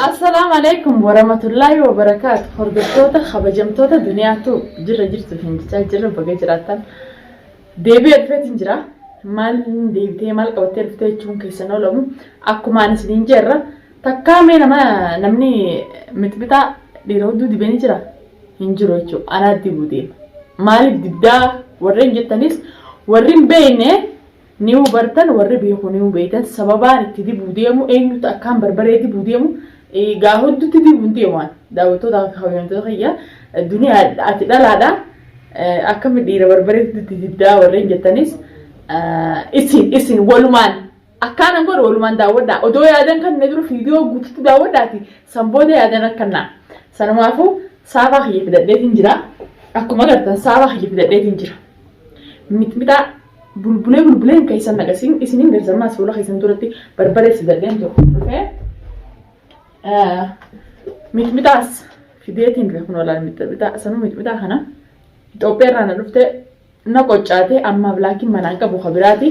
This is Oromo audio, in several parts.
Assalamu alaikum warahmatullahi wabarakatuh. Hordoftoota kabajamtoota duniyaatu jirra jirtu hin jirra baga jiraatan deebii alfeetiin jira maal deebitee maal qabattee dhuftee jechuun keessan oolamu akkuma ani isiniin jirra takkaamee namni mitbitaa dhiira hudduu dibanii jira hin jiru jechuudha anaa dibuu deema maaliif dibdaa warreen jettanis warri hin beekne ni hubartan warri beeku ni hubeetan sababaan itti dibuu deemu eenyutu akkaan barbaree dibuu deemu gaa hudduutti dibuu deeman daawwattoota kabajamtoota kiyya duniyaa ati dhalaadha akkami dhiira barbaree dibdaa warreen jettanis isin walumaan akkaan godhu walumaan daawwadhaa odoo yaadan kan ne dura fiidiyoo guututti daawwadhaati sanbooda yaadan akkanaa sanumaafuu saafaa kiyya fidadheetiin jira akkuma agartan saafaa kiyya fidadheetiin jira mitmitaa bulbulee keessan naqasiin isiniin garsammaas fuula keessan duratti barbaree fidadheen jiru dhufee mitmitaas fideetiin kun walaan mitmitaa sanuu mitmitaa kana Itoophiyaa irraa na dhufte na qoccaatee amma bilaakiin manaan qabu kabiraati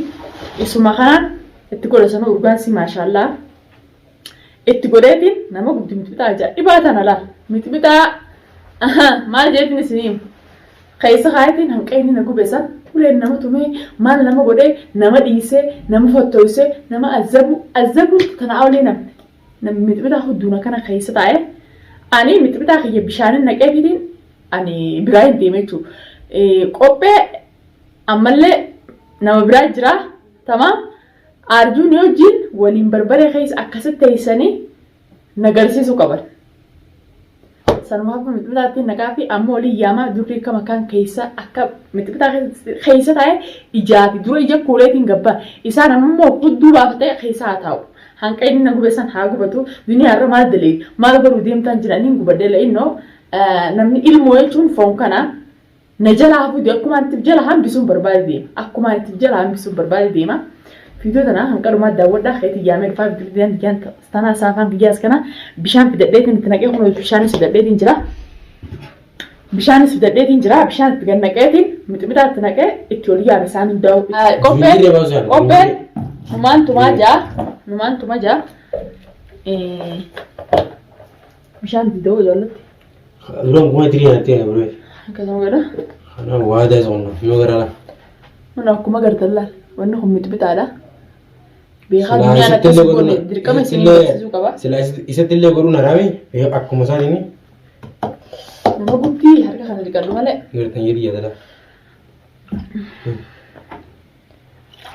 isuma kanaan itti godha sanuu urgaansi maashaallah itti godheetiin nama guddi mitmitaa ajaa'ibaa tana laal mitmitaa maal jeetiin isiniin keessa kaayatiin hanqeenni na gubesan uleen nama tumee maal nama godhee nama dhiisee nama fottoysee nama azabu tana awlee namni mitmitaa hudduuna kana keessa taa'e ani mitmitaa kiyya bishaanin naqee fitiin ani biraa hin deemee jechuudha qophee ammallee nama biraa jira tamaam arjuun wajjin waliin barbaree keessa akkasitti teessanii nagarsiisuu qaban sanumaaf mitmitaatti naqaa fi amma olii yaamaa durii kama kan keessa akka mitmitaa keessa taa'e ijaafi dura ija kuuleetiin gabbaa isaan ammoo hudduu baafatee keessa haa taa'u hanqa inni na gubeessan haa gubatu duniyaarra maal dalee maal godhuu deemtaan jiraniin gubadee la'innoo namni ilmoo jechuun foon kana na jala hafuuti akkuma itti jala hambisuun barbaade deema akkuma itti jala hambisuun barbaade deema fiidiyoo tana hanqalumaa daawwadhaa keetii yaamee dhufaa biqiltuu diyan tanaa saafaan biyyaas kana bishaan fidadheetiin itti naqee kun bishaanis fidadheetiin jira bishaan itti gannaqeetiin mitmitaa itti naqee itti ol yaame isaan hundaa'u qopheen numaan tumaa jaa bishaan itti da'uu jaalatti Durang kuma tiri nanti ya bro. akkasuma godha Karena wadah soalnya, mau kerana. mana akkuma gartallaa wanni kun mitmitaadha beekaa dunyaan akkasii godhe dirqama isinii barsiisuu qaba Sila isatti illee godhuun haraame akkuma isaan inni. nama guddaa harka kana dhiqadhu malee Gartan jedhi yaadala.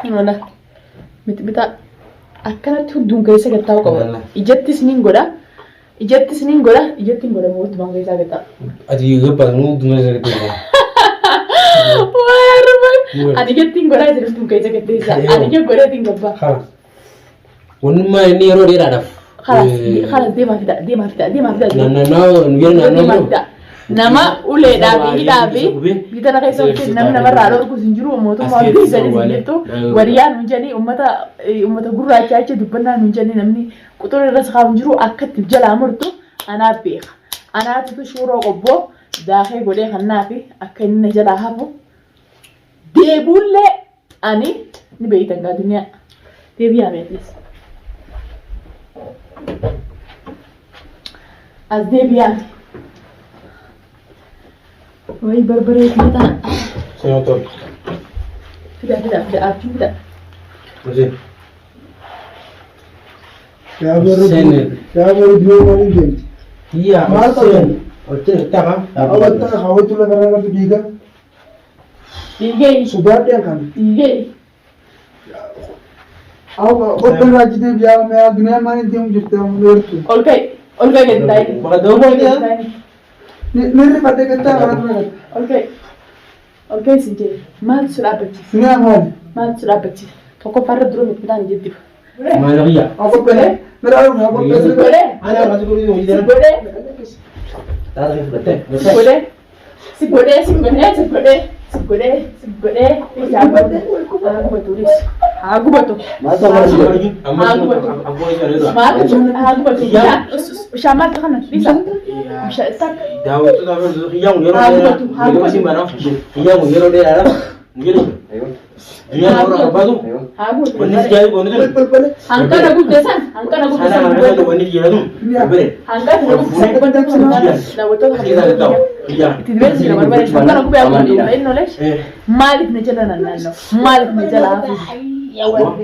Nola mitmitaa akkanatti hudduun keessa gattaa'u qaba ijatti isiniin godha ijatti godha mootummaan keessaa gattaa Ati gabaa nu dumai sakit tu. Ani jettiin godhaa jiru hudduun keessa gatteessa ani jee godheetiin gabbaa Ha. Wanuma ini yeroo dheeraadhaaf. Kalas deemaa fida Naannoo nama uleedhaa fi bitana keessa hojjetu namni namarraa dhorkuus hin jiru mootummaa hundi isaanii jettu wariyaan hin jenni uummata gurraachaa jecha dubbannaan hin jenni namni quxura irra sakaa hin jiru akka itti jalaa murtu anaaf beeka anaatitu shuuroo qobboo daakee godhee kannaa fi akka inni na jalaa hafu deebuullee ani ni beeytan gaa duniyaa deebiyaa beeknis as deebiyaa Wai berberi kita. Saya tahu. Tidak api tidak. Masih. Ya baru dua kali dia. Iya. Mahal tak kan? Oke, tak kan? Awak tak kau tu lah kerana tu tiga. Tiga. Sudah dia kan? Tiga. Awak betul lagi dia biar saya dunia mana dia menjadi orang tu. Olga kita ini. Maka dua boleh dia. Niri pada kita orang Olga sih. Mal sudah beci. Sudah mal. Mal sudah beci. Toko parah dulu kita ni jadi. Mana dia? Apa boleh? Mereka apa boleh? Boleh. Ada masuk dulu di dalam. Boleh. Tak ada betul. Boleh. Sigode. Agubaturis. Agubatu. Masa mana sih? Agubatu. Shamat kana. Bisa. Bisa tak. Daw itu tapi yang masih mana? Yang dia ada. Mungkin. Ayo. Dia orang apa tuh? Wanita jadi wanita. Angka aku desan. Sana mana wanita jadi tuh? Bere. Angka aku tahu. Iya. Tidak sih nama baru. Angka aku biar aku lain knowledge. Malik ne jalan nano. Malik ne jalan. Ya wah.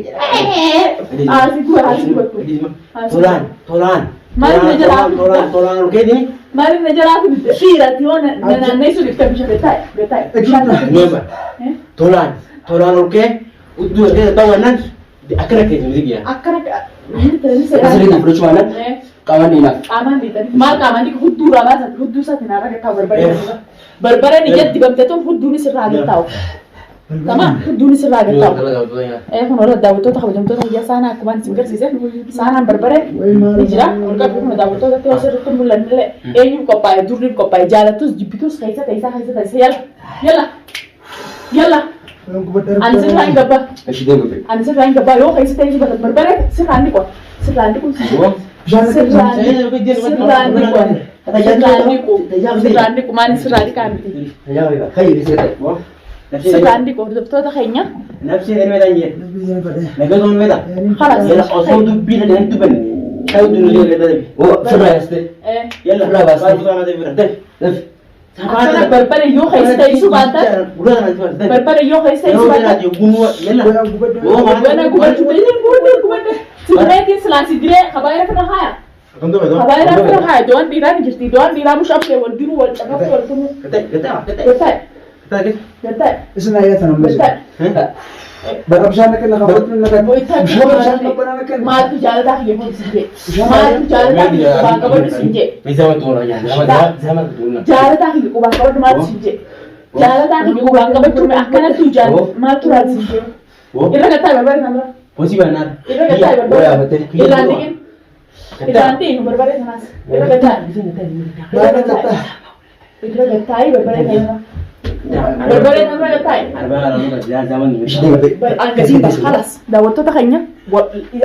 Asik gua. Tolan. Malik ne jalan. Tolan oke ini. Malik ne jalan aku sira tiona nana isu kita bisa betai. Ngapa? Tolan oke. Udah dia tahu kan? Akhirnya kayak gini ya. Ini tadi saya. Asli nak perlu mana? Kawan ini nak. Aman di tadi. Mal kaman di hudu raba hudu sa tinara ke tahu berbara. Berbara ni jadi bam tetum hudu ni sirra ada tahu. Tamam hudu ni sirra ada tahu. Hono dawo to tahu jam to ya sana aku ban singgir sih. Sana berbara. Dijira urka pun dawo to tapi asal itu bulan le. Ini ko pa durni ko pa jala tu jibitus kaisa yalla. Anse rain gaba. Anse rain gaba yo kaisa tayi berbara sirra ko sih. Sirrandi ko man sirrandi kanti. Sirrandi ko doktor kayaknya. Nafsi ini medanya. Negara itu meda. Halas. Ya asal tu bila dengan tu ben. Kau tu ni dia tadi. Oh, sudah este. Ya lah. Sudah basta. Baru mana tu ben. Akana berbara yo kaisa tayi subata. Berbara yo kaisa tayi subata. Yo gunu ya lah. Oh, mana gua tu ini gua. Sebenarnya selasi dire kabaira kena haya. Kabaira kena haya. Doan dira ni jadi doan dira musyaf lewat diru wal cakap wal tu. Ketai. Isna ya tanam masih. Berabsan nak nak kabat nak kan. Matu jalan dah ye pun sinje. Matu jalan dah ye bang kabat sinje. Bisa tu orang yang zaman tu. Jalan dah ye bang kabat matu sinje. Jalan dah ye bang kabat tu akana tu jalan matu rat sinje. Ira kata berbara namra. Posisi benar. Ira kata berbara. Ilanti berbara sanas. Ira kata. Ira kata berbara namra. Berbara namra kata. Zaman ni. Angkat sih خلاص. Dawat tu tak kayaknya.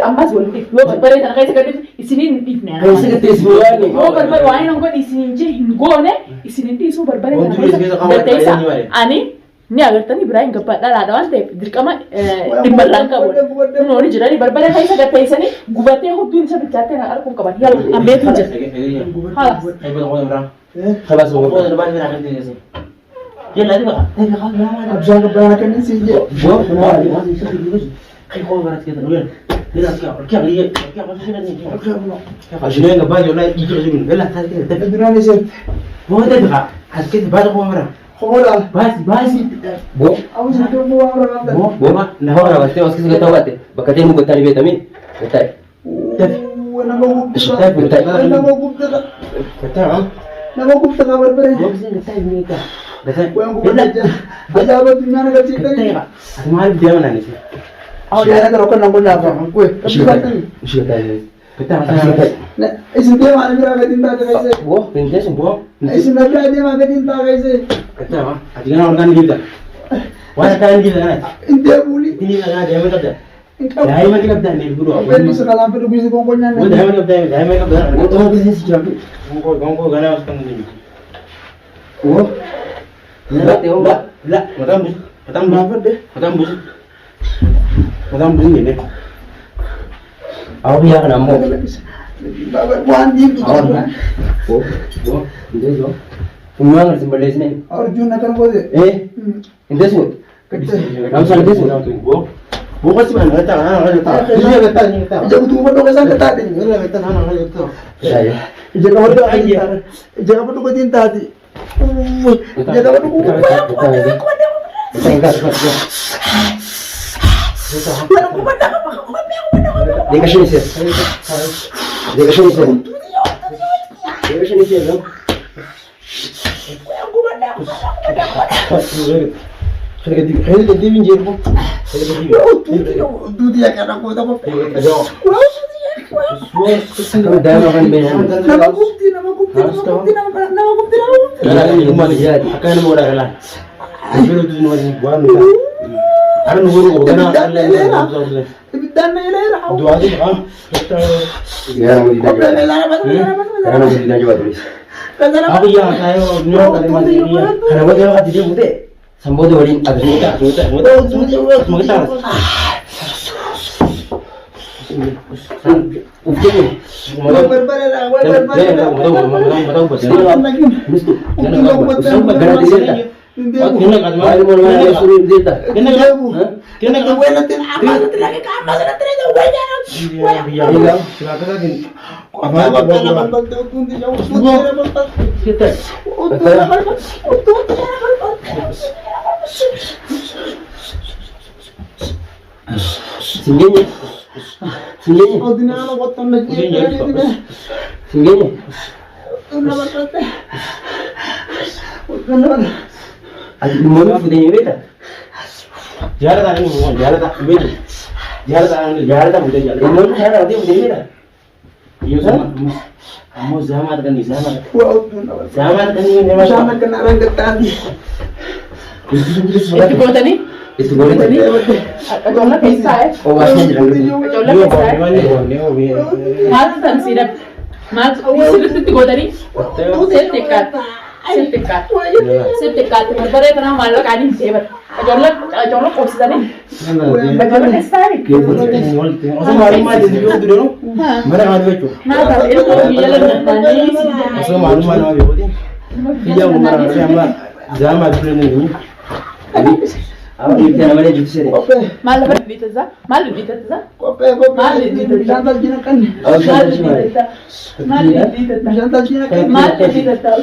Ampas boleh. Lo berbara tak kayak sekali isinin ipnya. Kayak sekali sebulan ni. Lo berbara wahai nongko isinin je hingone isinin ti isu berbara. Betul ani. Ni agar tani Ibrahim kepada ada wante dirkama timbalan ka bon nori jirani berbara kaisa ga taisa ni gubate ho dun sa bicate na ar kun ka ban yal ambe tinje خلاص هو ده بعد من عملت ايه يلا دي بقى Absan ka berana kan sih je. خي هو بنات كده وين لا كيف ليه كيف ما في كده عشان انا باجي ولا يجي يجي لا هذا كده Dunia ni sih. هو ده بقى كده بعد هو مرة Komoda. بس بو Aku sih tu mau orang apa? بو ما Nah, orang pasti masih kita tahu kan? Bakatnya mau bertani vitamin, betul. Nama gupta. Saya bertanya. Nama gupta. kata Nama gupta kabar beres. Gua bisa ngetai mereka. Kata Yang gupta aja. Aja apa dunia nak cerita ni? kata aku mau dia mana nih? Awak dia nak rokok nak guna apa? Kue. Mesti kata kata Nah, isu dia mana berapa tinta kaise? Wah, pindah semua. Isu dia mana tinta kaise? kata ada orang kan gitu. Wah kan gitu kan. India buli. Ini kan dia mereka dah. Dah mereka dah nih guru. Apa ni sekarang apa tu bisa kongkonya? Dah mereka dah. Itu bisnis siapa? Gongko gana uskan ini. Oh. La, matam bus ini. Aku biar nama. Bawa buan di tu. Oh, pindah jo. Semua ngerti Malaysia ni. Arjun akan boleh. Pindah semua. Kamu salah dia semua. Bukan sih mana kata, Ini kata. Jangan tunggu pada kesan kata ni. Ini kata kata. Ya. Jangan pada aja. Jangan pada kau cinta hati. Jangan pada kau. Dia kasih ni sih. Dia kasih ni sih. Dia kasih ni sih. Kaya di minjir mo. Tu dia kan aku tak apa. Dama kan benar. Nama bukti. Akan mau dah lah. Ambil tu semua ni. Buat ni. Ada nunggu kau kena. Ibitan melera. Dua hari ah. Sekarang mau ditanya. Sekarang mau ditanya coba tulis. Apa yang saya ni ada mana ni? Karena buat dia kata dia muda. Sambo tu orang ada semua kita. Ufke ni. Singgihnya. Oh, dinalo ko tong Singgihnya. Adik mau apa dia beta? Jalan tak ni, jalan tak betul. Jalan tak betul jalan. Mau cara dia beta. Iyo sama. Kamu zaman kan ni zaman. Wow, Zaman kan ni memang sama kena orang ketan. Itu kau tadi? Itu boleh tadi. Ajola pesa eh. Oh, masih jalan. Ajola pesa eh. Mas tan sirap. Mas sirap tu kau tadi? Setekat. Berbalik kerana malu kani sebar. Ajola kau sedar ni. Ajola pesa eh. Asal malu malu dia tu dulu. Mana ada tu? Mas itu jalan nani. Asal malu malu dia tu. Dia umur berapa? Zaman dulu ni. Awak ni tiada mana jumpa sini. Malu berbita za. Malu berbita za. Kope jantan jinakan. Awak Malu siapa sini? berbita. Malu berbita. Jantan jinakan. Malu berbita.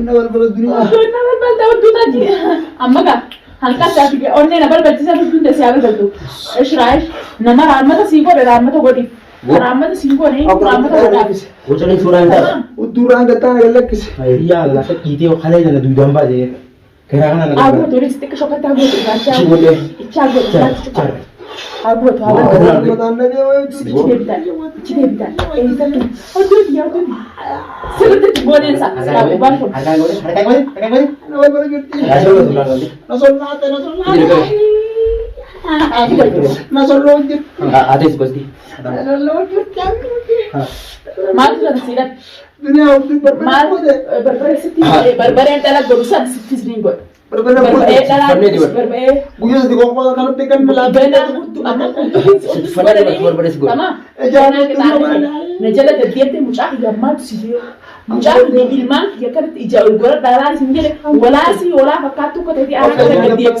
Nawal bala dunia. Nawal bal tahu tu tadi. Amma ka. Halka sahaja ke. Orang ni nawal bal jisa tu tu desa awal tu. Ishraif. Nama Rama tu singko, Rama tu godi. Rama tu singko ni. Rama tu godi. Kau cakap surang tak? Udurang kata elak kis. Iya lah, kita itu kalau ada dua jam baje. Kerana nak. Aku tu ristik shokat aku tu. Si boleh. Ichago. Aku tu awal. Matan dia weh. Cibeta. Itu tu. Oh tu dia tu. Sebab tu boleh sah. Aku bantu. Ada boleh. Nawal bala gerti. Nasol nate. Nasol lojit. Ada seperti. Nasol lojit kan. Malu tu sirap. Dunia udah Malu berberesiti. Berberet antara gorusan sitis ringgot. berbeda. Berberet berberet. Buyus di kompol kalau tekan melabena. Benar untuk anak untuk sama. Jangan kita najala dia tu mucah yang mat sih. Mucah di ilman dia kan ijau gora dalam sini wala fakatu kau tadi anak kata dia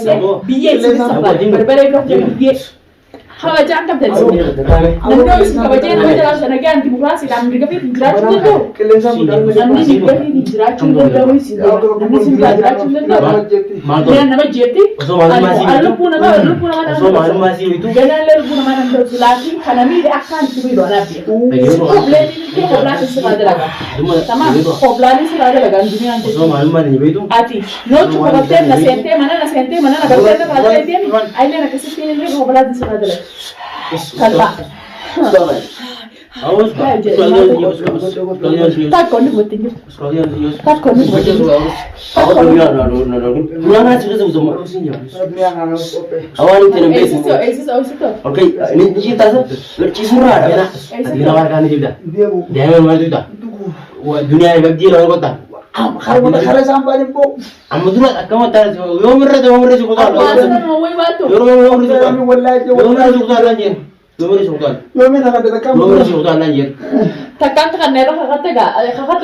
biye sih sabar. Berberet dia. Hawa jangan tak dari sini. Nanti kawajan nama jalan sana kan demokrasi dan mereka pun hijrah cuma tu. Nanti mereka hijrah cuma tu sih. Nanti hijrah cuma tu. Dia nama JT. Alu pun nama. So malu masih itu. Jangan lalu pun nama nanti sulaki. Karena ni dia akan cuci doa dia. Problem ini problem sesuatu lagi. Sama problem ini sesuatu lagi dunia nanti. So malu masih itu. Ati. No cuma problem nasente mana berarti kalau dia ni. Aile nak kasih ini problem sesuatu lagi. Kalba. Awas. Tak kau ni betul. Tak kau ni betul. Awak tu biar lalu. Pulang sudah semua. Awak ni tenang betul. Itu. Okay, ini cerita tu. Bercisura ada. Dia nawarkan itu dah. Dia Dia memang itu dah. Dunia ini bagi orang kota. kalau sampai ni pun. Amadullah kamu tahu. Yomir suka. Aku asal mau batu. Yomir suka. Kami wallahi Yomir suka lanjir. Yomir suka. Yomi nak ada kamu. Yomir suka lanjir. Takkan nero kakak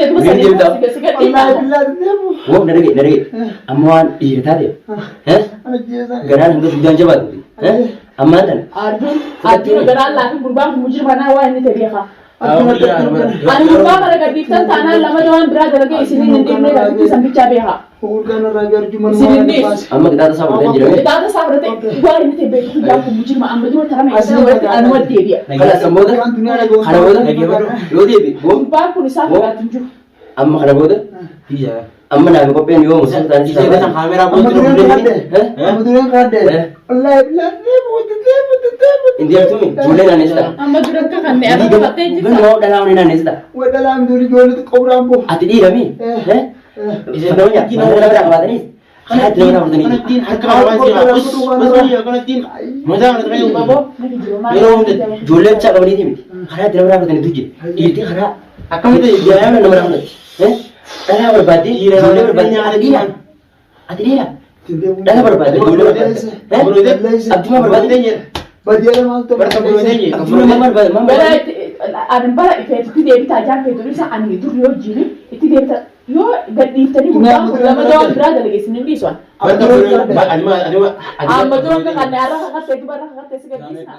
itu Dia dah. Wallahi billah dia pun. Oh, dari. Amuan iya tadi. Anak dia sana. Garan untuk tujuan jabat. Aman. Arjun geran lagi berbang mujur mana wah ini terbiasa. Iya. Anu berbang mereka kita tanah lama doang berada lagi sini nanti mereka itu sampai cabai ha. Urgan ragar cuma Sini. Amma kita tak sabar dan jiran. Kita ada sabar teh. Gua ini terbiasa kita mujur mah ambil dua cara macam anu dia. Kalau semua dah. dunia ada gua. Ada boleh lagi apa? Lo dia bi. Bom. Berbang pun sabar tunjuk. Amma kana booda Iya. amma naaf qopheen yoo musa ta'an Isa kan kamera Amma buat dureen dulu kaadde. ini. Amma dureen kaadde. Wallahi billahi buutee. Indiyaa tumi ijoollee naannesita. Amma dura akka kan ne arra battee Gan jirta. moo dhalaa wani naannesita. Wada laan durii ijoolletu qaburaan boo. Ati dhiirami. Isa Nama nyaata. Nama nama qabatanii. Kanaatti nama qabatanii. Kana tin harka apa sih? Mas ya kana tin. Masa kana kayu babo. Nagi jiru maal. Yeroo hunda Ijoollee bichaa qabanii miti. Kanaatti nama qabatanii tujje. Dhiirti karaa akkamitti ijaayama nama qabatanii. Dhalaa barbaadde ijoollee barbaadde ati dhiira. Ati dhiira. Dhalaa barbaadde ijoollee barbaadde. Abdimaa barbaadde. Baay'ee maal ta'u. Barka bulootee. Abdimaa maal barbaadde? Maal Bara barbaadde? adan bara itti deebitaa jaakkee dur isa ani dur yoo jiri itti deebita yoo gadhiiftanii gubbaa lama dawaa biraa dalageessanii dhiiswan. Barka bulootee. Adima Amma dura akka kan ne arra kakkattee bara kakkattee si gadhiisa.